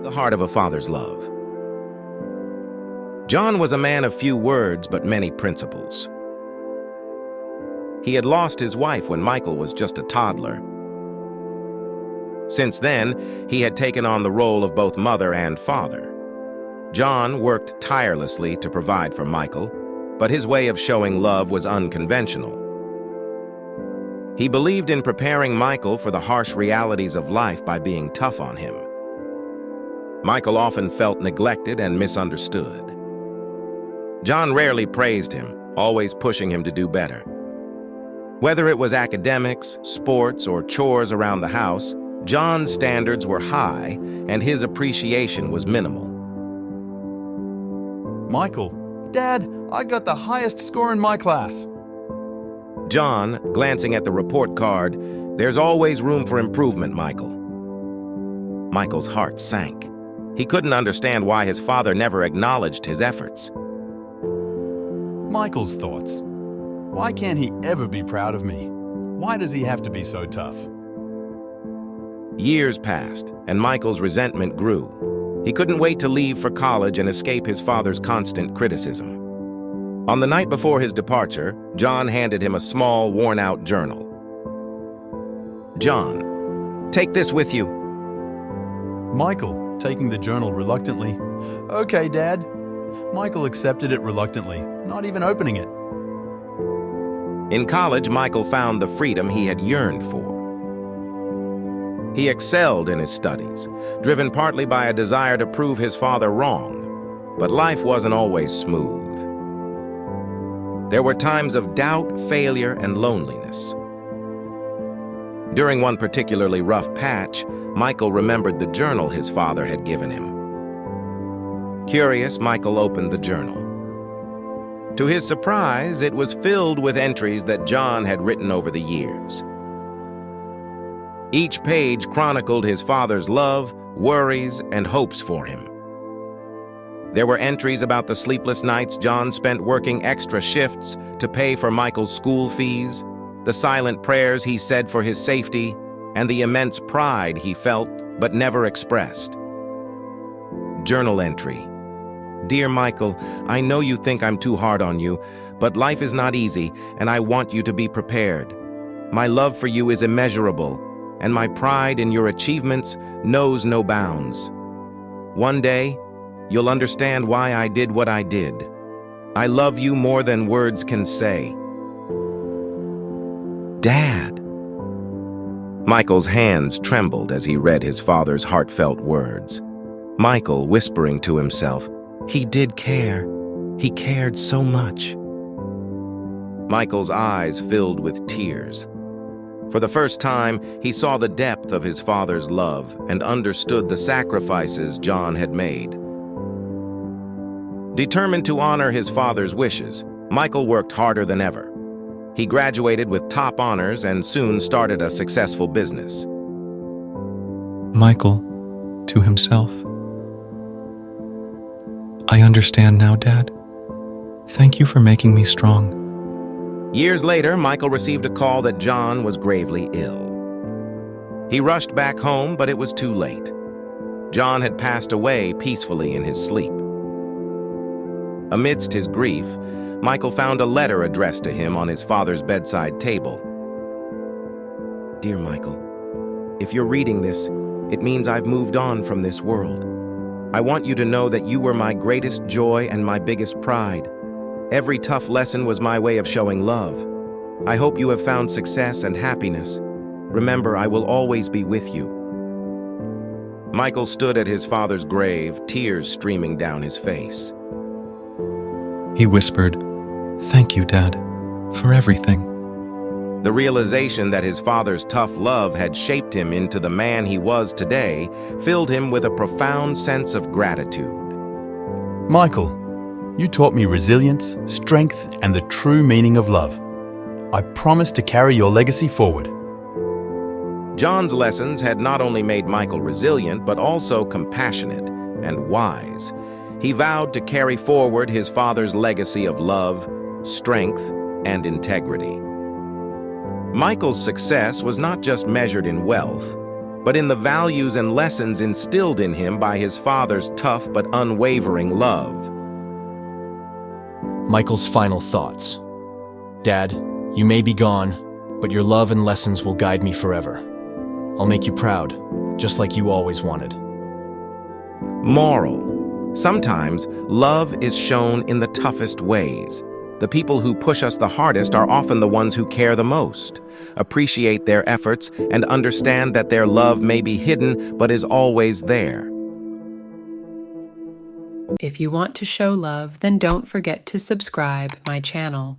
The heart of a father's love. John was a man of few words but many principles. He had lost his wife when Michael was just a toddler. Since then, he had taken on the role of both mother and father. John worked tirelessly to provide for Michael, but his way of showing love was unconventional. He believed in preparing Michael for the harsh realities of life by being tough on him. Michael often felt neglected and misunderstood. John rarely praised him, always pushing him to do better. Whether it was academics, sports, or chores around the house, John's standards were high and his appreciation was minimal. Michael, Dad, I got the highest score in my class. John, glancing at the report card, "There's always room for improvement, Michael." Michael's heart sank. He couldn't understand why his father never acknowledged his efforts. Michael's thoughts. Why can't he ever be proud of me? Why does he have to be so tough? Years passed, and Michael's resentment grew. He couldn't wait to leave for college and escape his father's constant criticism. On the night before his departure, John handed him a small, worn-out journal. "John, take this with you." Michael, taking the journal reluctantly. "Okay, Dad." Michael accepted it reluctantly, not even opening it. In college, Michael found the freedom he had yearned for. He excelled in his studies, driven partly by a desire to prove his father wrong. But life wasn't always smooth. There were times of doubt, failure, and loneliness. During one particularly rough patch, Michael remembered the journal his father had given him. Curious, Michael opened the journal. To his surprise, it was filled with entries that John had written over the years. Each page chronicled his father's love, worries, and hopes for him. There were entries about the sleepless nights John spent working extra shifts to pay for Michael's school fees, the silent prayers he said for his safety, and the immense pride he felt but never expressed. Journal entry. "Dear Michael, I know you think I'm too hard on you, but life is not easy, and I want you to be prepared. My love for you is immeasurable, and my pride in your achievements knows no bounds. One day, you'll understand why I did what I did. I love you more than words can say." "Dad." Michael's hands trembled as he read his father's heartfelt words. Michael whispering to himself, "He did care. He cared so much." Michael's eyes filled with tears. For the first time, he saw the depth of his father's love and understood the sacrifices John had made. Determined to honor his father's wishes, Michael worked harder than ever. He graduated with top honors and soon started a successful business. Michael, to himself, "I understand now, Dad. Thank you for making me strong." Years later, Michael received a call that John was gravely ill. He rushed back home, but it was too late. John had passed away peacefully in his sleep. Amidst his grief, Michael found a letter addressed to him on his father's bedside table. "Dear Michael, if you're reading this, it means I've moved on from this world. I want you to know that you were my greatest joy and my biggest pride. Every tough lesson was my way of showing love. I hope you have found success and happiness. Remember, I will always be with you." Michael stood at his father's grave, tears streaming down his face. He whispered, "Thank you, Dad, for everything." The realization that his father's tough love had shaped him into the man he was today filled him with a profound sense of gratitude. Michael, you taught me resilience, strength, and the true meaning of love. I promise to carry your legacy forward. John's lessons had not only made Michael resilient, but also compassionate and wise. He vowed to carry forward his father's legacy of love, strength, and integrity. Michael's success was not just measured in wealth. but in the values and lessons instilled in him by his father's tough but unwavering love. Michael's final thoughts. Dad, you may be gone, but your love and lessons will guide me forever. I'll make you proud, just like you always wanted. Moral: sometimes love is shown in the toughest ways. The people who push us the hardest are often the ones who care the most. Appreciate their efforts and understand that their love may be hidden but is always there. If you want to show love, then don't forget to subscribe my channel.